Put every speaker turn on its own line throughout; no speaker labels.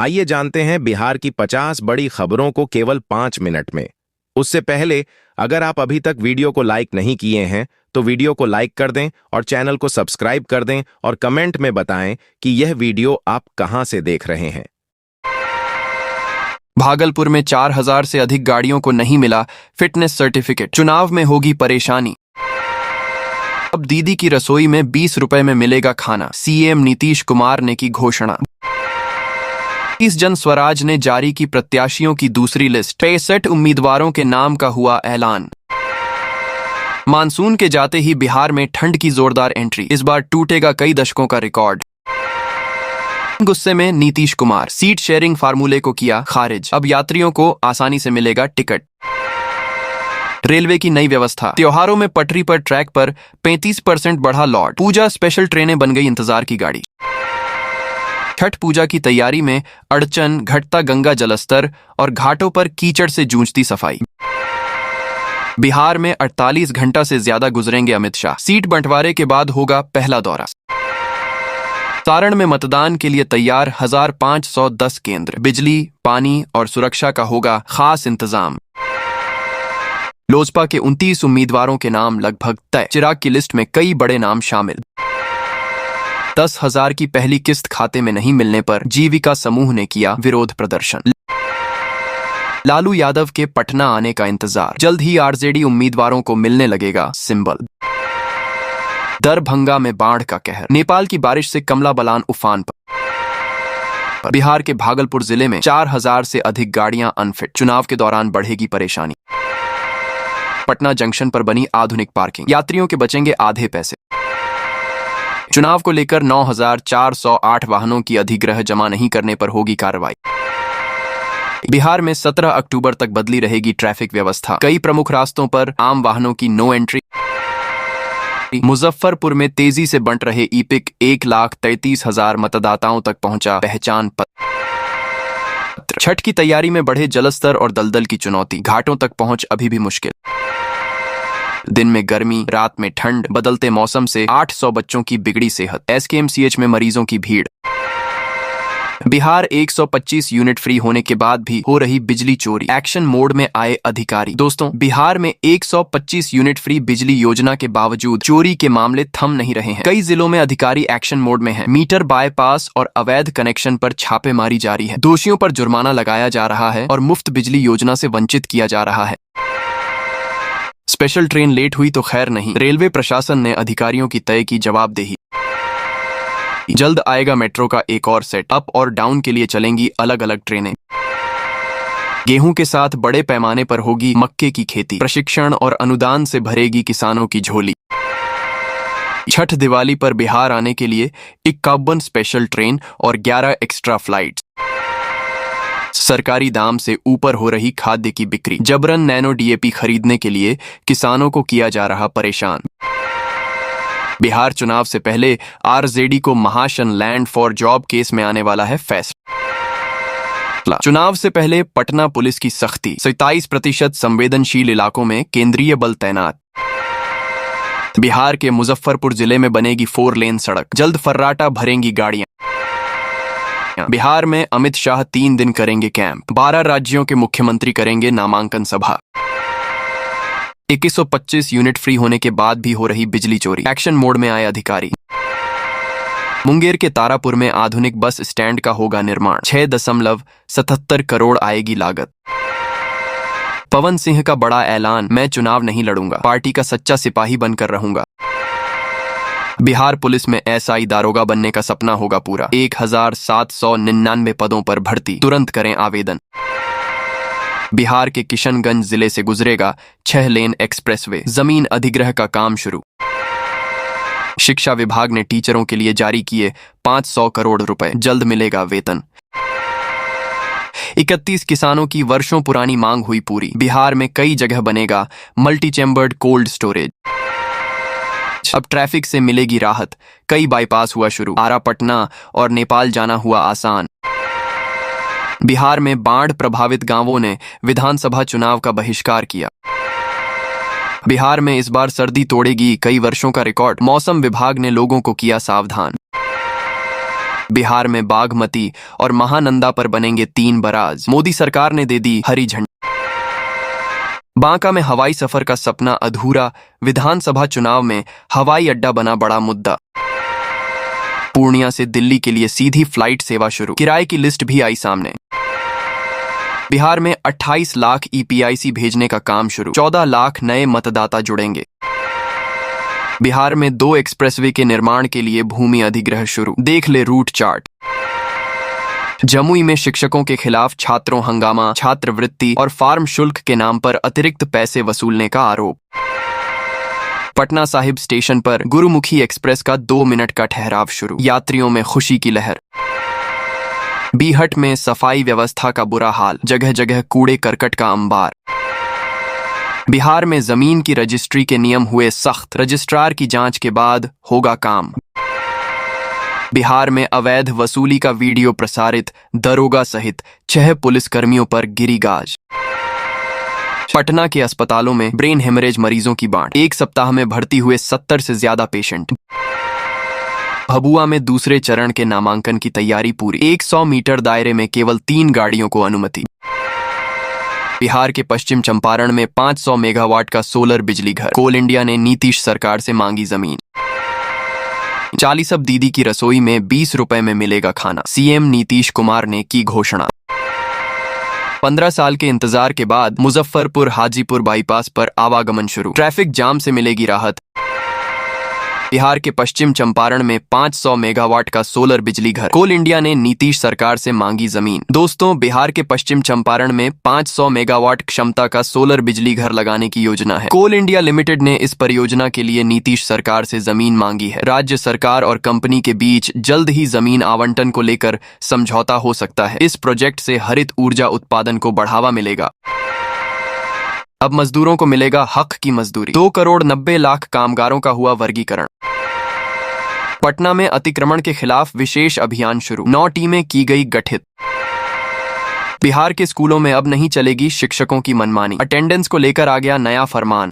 आइए जानते हैं बिहार की 50 बड़ी खबरों को केवल 5 मिनट में। उससे पहले अगर आप अभी तक वीडियो को लाइक नहीं किए हैं तो वीडियो को लाइक कर दें और चैनल को सब्सक्राइब कर दें और कमेंट में बताएं कि यह वीडियो आप कहां से देख रहे हैं।
भागलपुर में 4000 से अधिक गाड़ियों को नहीं मिला फिटनेस सर्टिफिकेट, चुनाव में होगी परेशानी। अब दीदी की रसोई में 20 रुपए में मिलेगा खाना, सीएम नीतीश कुमार ने की घोषणा। इस जन स्वराज ने जारी की प्रत्याशियों की दूसरी लिस्ट, 65 उम्मीदवारों के नाम का हुआ ऐलान। मानसून के जाते ही बिहार में ठंड की जोरदार एंट्री, इस बार टूटेगा कई दशकों का रिकॉर्ड। गुस्से में नीतीश कुमार, सीट शेयरिंग फार्मूले को किया खारिज, अब यात्रियों को आसानी से मिलेगा टिकट। रेलवे की नई व्यवस्था, त्योहारों में पटरी पर ट्रैक पर 35% बढ़ा लॉट, पूजा स्पेशल ट्रेनें बन गई इंतजार की गाड़ी। छठ पूजा की तैयारी में अड़चन, घटता गंगा जलस्तर और घाटों पर कीचड़ से जूझती सफाई। बिहार में 48 घंटा से ज्यादा गुजरेंगे अमित शाह, सीट बंटवारे के बाद होगा पहला दौरा। सारण में मतदान के लिए तैयार 1510 केंद्र, बिजली, पानी और सुरक्षा का होगा खास इंतजाम। लोजपा के 29 उम्मीदवारों के नाम लगभग तय, चिराग की लिस्ट में कई बड़े नाम शामिल। 10,000 की पहली किस्त खाते में नहीं मिलने पर जीविका समूह ने किया विरोध प्रदर्शन। लालू यादव के पटना आने का इंतजार, जल्द ही आरजेडी उम्मीदवारों को मिलने लगेगा सिंबल। दरभंगा में बाढ़ का कहर, नेपाल की बारिश से कमला बलान उफान पर। बिहार के भागलपुर जिले में 4000 से अधिक गाड़ियां अनफिट, चुनाव के दौरान बढ़ेगी परेशानी। पटना जंक्शन पर बनी आधुनिक पार्किंग, यात्रियों के बचेंगे आधे पैसे। चुनाव को लेकर 9408 वाहनों की अधिग्रह जमा नहीं करने पर होगी कार्रवाई। बिहार में 17 अक्टूबर तक बदली रहेगी ट्रैफिक व्यवस्था, कई प्रमुख रास्तों पर आम वाहनों की नो एंट्री। मुजफ्फरपुर में तेजी से बंट रहे ईपिक, 1,33,000 मतदाताओं तक पहुंचा पहचान पत्र। छठ की तैयारी में बढ़े जलस्तर और दलदल की चुनौती, घाटों तक पहुंच अभी भी मुश्किल। दिन में गर्मी, रात में ठंड, बदलते मौसम से 800 बच्चों की बिगड़ी सेहत, एसकेएमसीएच में मरीजों की भीड़। बिहार 125 यूनिट फ्री होने के बाद भी हो रही बिजली चोरी, एक्शन मोड में आए अधिकारी। दोस्तों, बिहार में 125 यूनिट फ्री बिजली योजना के बावजूद चोरी के मामले थम नहीं रहे हैं। कई जिलों में अधिकारी एक्शन मोड में हैं। मीटर बायपास और अवैध कनेक्शन पर छापेमारी जारी है, दोषियों पर जुर्माना लगाया जा रहा है और मुफ्त बिजली योजना से वंचित किया जा रहा है। स्पेशल ट्रेन लेट हुई तो खैर नहीं, रेलवे प्रशासन ने अधिकारियों की तय की जवाबदेही। जल्द आएगा मेट्रो का एक और सेट, अप और डाउन के लिए चलेंगी अलग अलग ट्रेनें। गेहूं के साथ बड़े पैमाने पर होगी मक्के की खेती, प्रशिक्षण और अनुदान से भरेगी किसानों की झोली। छठ दिवाली पर बिहार आने के लिए 51 स्पेशल ट्रेन और 11 एक्स्ट्रा फ्लाइट्स। सरकारी दाम से ऊपर हो रही खाद्य की बिक्री, जबरन नैनो डीएपी खरीदने के लिए किसानों को किया जा रहा परेशान। बिहार चुनाव से पहले आरजेडी को महाशन लैंड फॉर जॉब केस में आने वाला है फैसला। चुनाव से पहले पटना पुलिस की सख्ती, 27% संवेदनशील इलाकों में केंद्रीय बल तैनात। बिहार के मुजफ्फरपुर जिले में बनेगी 4 लेन सड़क, जल्द फर्राटा भरेंगी गाड़ियां। बिहार में अमित शाह 3 दिन करेंगे कैंप, 12 राज्यों के मुख्यमंत्री करेंगे नामांकन सभा। 2125 यूनिट फ्री होने के बाद भी हो रही बिजली चोरी, एक्शन मोड में आए अधिकारी। मुंगेर के तारापुर में आधुनिक बस स्टैंड का होगा निर्माण, 6.77 करोड़ आएगी लागत। पवन सिंह का बड़ा ऐलान, मैं चुनाव नहीं लड़ूंगा, पार्टी का सच्चा सिपाही बनकर रहूंगा। बिहार पुलिस में एसआई दारोगा बनने का सपना होगा पूरा, 1799 पदों पर भर्ती, तुरंत करें आवेदन। बिहार के किशनगंज जिले से गुजरेगा 6 लेन एक्सप्रेसवे, जमीन अधिग्रह का काम शुरू। शिक्षा विभाग ने टीचरों के लिए जारी किए 500 करोड़ रुपए, जल्द मिलेगा वेतन। 31 किसानों की वर्षों पुरानी मांग हुई पूरी, बिहार में कई जगह बनेगा मल्टी चेम्बर्ड कोल्ड स्टोरेज। अब ट्रैफिक से मिलेगी राहत, कई बाईपास हुआ शुरू, आरा पटना और नेपाल जाना हुआ आसान। बिहार में बाढ़ प्रभावित गांवों ने विधानसभा चुनाव का बहिष्कार किया। बिहार में इस बार सर्दी तोड़ेगी कई वर्षों का रिकॉर्ड, मौसम विभाग ने लोगों को किया सावधान। बिहार में बागमती और महानंदा पर बनेंगे 3 बराज, मोदी सरकार ने दे दी हरी झंडी। बांका में हवाई सफर का सपना अधूरा, विधानसभा चुनाव में हवाई अड्डा बना बड़ा मुद्दा। पूर्णिया से दिल्ली के लिए सीधी फ्लाइट सेवा शुरू, किराए की लिस्ट भी आई सामने। बिहार में 28 लाख ईपीआईसी भेजने का काम शुरू, 14 लाख नए मतदाता जुड़ेंगे। बिहार में 2 एक्सप्रेसवे के निर्माण के लिए भूमि अधिग्रहण शुरू, देख ले रूट चार्ट। जमुई में शिक्षकों के खिलाफ छात्रों हंगामा, छात्रवृत्ति और फार्म शुल्क के नाम पर अतिरिक्त पैसे वसूलने का आरोप। पटना साहिब स्टेशन पर गुरुमुखी एक्सप्रेस का 2 मिनट का ठहराव शुरू, यात्रियों में खुशी की लहर। बीहट में सफाई व्यवस्था का बुरा हाल, जगह जगह कूड़े करकट का अंबार। बिहार में जमीन की रजिस्ट्री के नियम हुए सख्त, रजिस्ट्रार की जांच के बाद होगा काम। बिहार में अवैध वसूली का वीडियो प्रसारित, दरोगा सहित 6 पुलिसकर्मियों पर गिरी गाज। पटना के अस्पतालों में ब्रेन हेमरेज मरीजों की बाढ़, एक सप्ताह में भर्ती हुए 70 से ज्यादा पेशेंट। भभुआ में दूसरे चरण के नामांकन की तैयारी पूरी, 100 मीटर दायरे में केवल 3 गाड़ियों को अनुमति। बिहार के पश्चिम चंपारण में 500 मेगावाट का सोलर बिजली घर, कोल इंडिया ने नीतीश सरकार से मांगी जमीन। 40 अब दीदी की रसोई में 20 रुपए में मिलेगा खाना, सीएम नीतीश कुमार ने की घोषणा। 15 साल के इंतजार के बाद मुजफ्फरपुर हाजीपुर बाईपास पर आवागमन शुरू, ट्रैफिक जाम से मिलेगी राहत। बिहार के पश्चिम चंपारण में 500 मेगावाट का सोलर बिजली घर, कोल इंडिया ने नीतीश सरकार से मांगी जमीन। दोस्तों, बिहार के पश्चिम चंपारण में 500 मेगावाट क्षमता का सोलर बिजली घर लगाने की योजना है। कोल इंडिया लिमिटेड ने इस परियोजना के लिए नीतीश सरकार से जमीन मांगी है। राज्य सरकार और कंपनी के बीच जल्द ही जमीन आवंटन को लेकर समझौता हो सकता है। इस प्रोजेक्ट से हरित ऊर्जा उत्पादन को बढ़ावा मिलेगा। अब मजदूरों को मिलेगा हक की मजदूरी, 2 करोड़ 90 लाख कामगारों का हुआ वर्गीकरण। पटना में अतिक्रमण के खिलाफ विशेष अभियान शुरू, 9 टीमें की गई गठित। बिहार के स्कूलों में अब नहीं चलेगी शिक्षकों की मनमानी, अटेंडेंस को लेकर आ गया नया फरमान।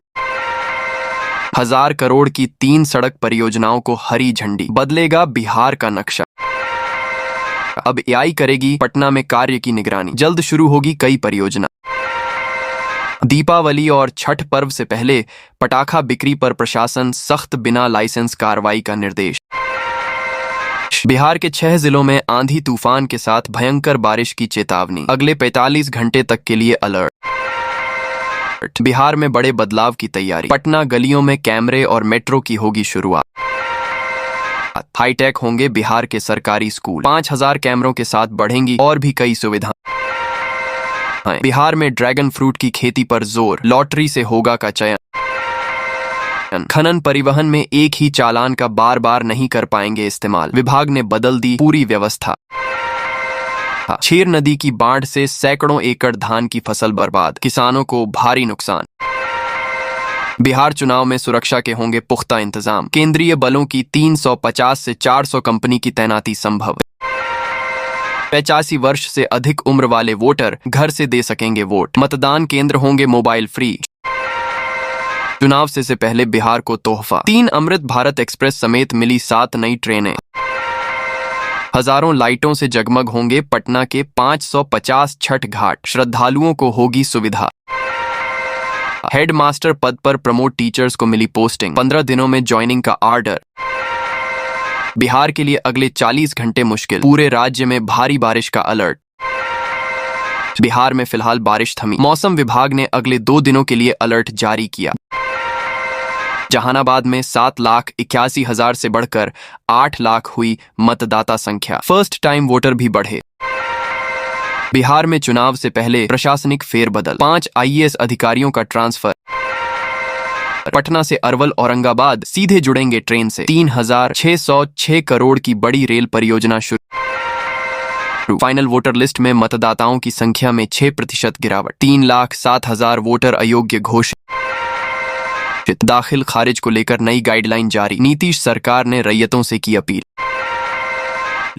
1000 करोड़ की 3 सड़क परियोजनाओं को हरी झंडी, बदलेगा बिहार का नक्शा। अब एआई करेगी पटना में कार्य की निगरानी, जल्द शुरू होगी कई परियोजना। दीपावली और छठ पर्व से पहले पटाखा बिक्री पर प्रशासन सख्त, बिना लाइसेंस कार्रवाई का निर्देश। बिहार के 6 जिलों में आंधी तूफान के साथ भयंकर बारिश की चेतावनी, अगले 45 घंटे तक के लिए अलर्ट। बिहार में बड़े बदलाव की तैयारी, पटना गलियों में कैमरे और मेट्रो की होगी शुरुआत। हाईटेक होंगे बिहार के सरकारी स्कूल, 5000 कैमरों के साथ बढ़ेंगी और भी कई सुविधा। बिहार में ड्रैगन फ्रूट की खेती पर जोर, लॉटरी से होगा का चयन। खनन परिवहन में एक ही चालान का बार बार नहीं कर पाएंगे इस्तेमाल, विभाग ने बदल दी पूरी व्यवस्था। छेर नदी की बाढ़ से सैकड़ों एकड़ धान की फसल बर्बाद, किसानों को भारी नुकसान। बिहार चुनाव में सुरक्षा के होंगे पुख्ता इंतजाम, केंद्रीय बलों की 350 से 400 कंपनी की तैनाती संभव। 85 वर्ष से अधिक उम्र वाले वोटर घर से दे सकेंगे वोट, मतदान केंद्र होंगे मोबाइल फ्री। चुनाव से पहले बिहार को तोहफा, 3 अमृत भारत एक्सप्रेस समेत मिली 7 नई ट्रेनें। हजारों लाइटों से जगमग होंगे पटना के 550 छठ घाट, श्रद्धालुओं को होगी सुविधा। हेडमास्टर पद पर प्रमोट टीचर्स को मिली पोस्टिंग, 15 दिनों में ज्वाइनिंग का आर्डर। बिहार के लिए अगले 40 घंटे मुश्किल, पूरे राज्य में भारी बारिश का अलर्ट। बिहार में फिलहाल बारिश थमी, मौसम विभाग ने अगले 2 दिनों के लिए अलर्ट जारी किया। जहानाबाद में 7,81,000 से बढ़कर 8 लाख हुई मतदाता संख्या, फर्स्ट टाइम वोटर भी बढ़े। बिहार में चुनाव से पहले प्रशासनिक फेरबदल, 5 आईएएस अधिकारियों का ट्रांसफर। पटना से अरवल औरंगाबाद सीधे जुड़ेंगे ट्रेन से, 3606 करोड़ की बड़ी रेल परियोजना शुरू। फाइनल वोटर लिस्ट में मतदाताओं की संख्या में 6% गिरावट, 3,07,000 वोटर अयोग्य घोषित। दाखिल खारिज को लेकर नई गाइडलाइन जारी, नीतीश सरकार ने रैयतों से की अपील।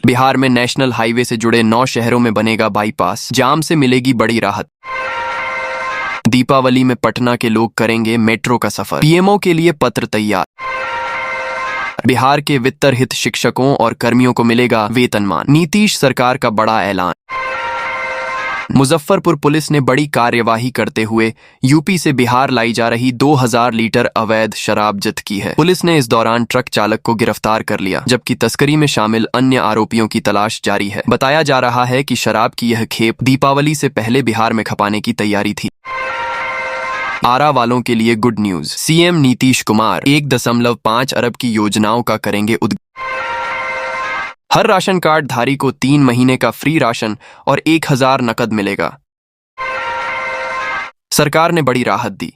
बिहार में नेशनल हाईवे से जुड़े 9 शहरों में बनेगा बाईपास, जाम से मिलेगी बड़ी राहत। दीपावली में पटना के लोग करेंगे मेट्रो का सफर, पीएमओ के लिए पत्र तैयार। बिहार के वित्तरहित शिक्षकों और कर्मियों को मिलेगा वेतनमान। नीतीश सरकार का बड़ा ऐलान। मुजफ्फरपुर पुलिस ने बड़ी कार्यवाही करते हुए यूपी से बिहार लाई जा रही 2000 लीटर अवैध शराब जब्त की है। पुलिस ने इस दौरान ट्रक चालक को गिरफ्तार कर लिया, जबकि तस्करी में शामिल अन्य आरोपियों की तलाश जारी है। बताया जा रहा है कि शराब की यह खेप दीपावली से पहले बिहार में खपाने की तैयारी थी। आरा वालों के लिए good news. CM Nitish Kumar 1.5 अरब की योजनाओं का करेंगे हर राशन कार्ड धारी को 3 महीने का फ्री राशन और 1000 नकद मिलेगा। सरकार ने बड़ी राहत दी।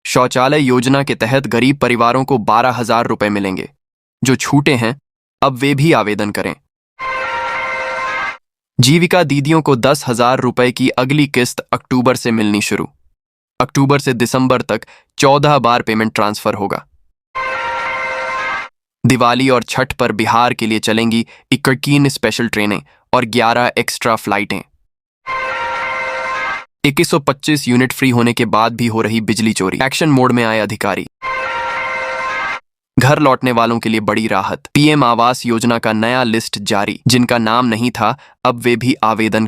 शौचालय योजना के तहत गरीब परिवारों को 12,000 रुपए मिलेंगे। जो छूटे हैं अब वे भी आवेदन करें। जीविका दीदियों को 10,000 रुपए की अगली किस्त अक्टूबर से मिलनी शुरू। अक्टूबर से दिसंबर तक 14 बार पेमेंट ट्रांसफर होगा। दिवाली और छठ पर बिहार के लिए चलेंगी 21 स्पेशल ट्रेनें और 11 एक्स्ट्रा फ्लाइटें। 2125 यूनिट फ्री होने के बाद भी हो रही बिजली चोरी। एक्शन मोड में आए अधिकारी। घर लौटने वालों के लिए बड़ी राहत। पीएम आवास योजना का नया लिस्ट जारी। जिनका नाम नहीं था अब वे भी आवेदन